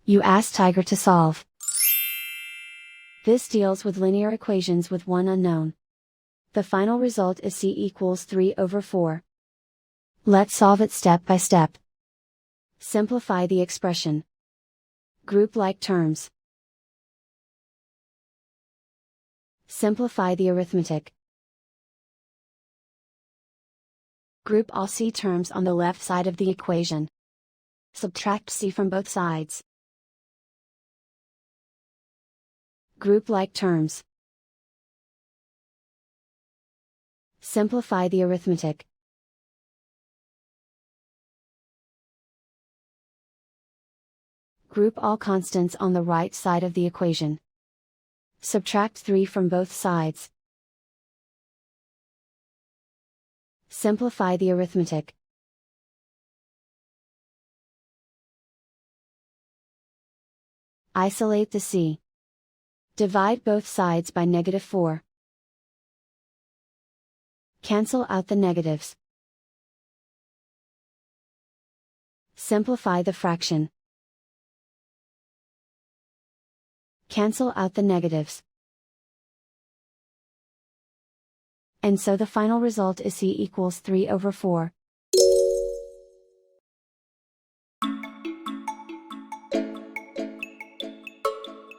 You ask Tiger to solve. This deals with linear equations with one unknown. The final result is c equals 3/4. Let's solve it step by step. Simplify the expression. Group like terms. Simplify the arithmetic. Group all c terms on the left side of the equation. Subtract c from both sides. Group like terms. Simplify the arithmetic. Group all constants on the right side of the equation. Subtract 3 from both sides. Simplify the arithmetic. Isolate the c. Divide both sides by -4. Cancel out the negatives. Simplify the fraction. Cancel out the negatives. And so the final result is c equals 3/4.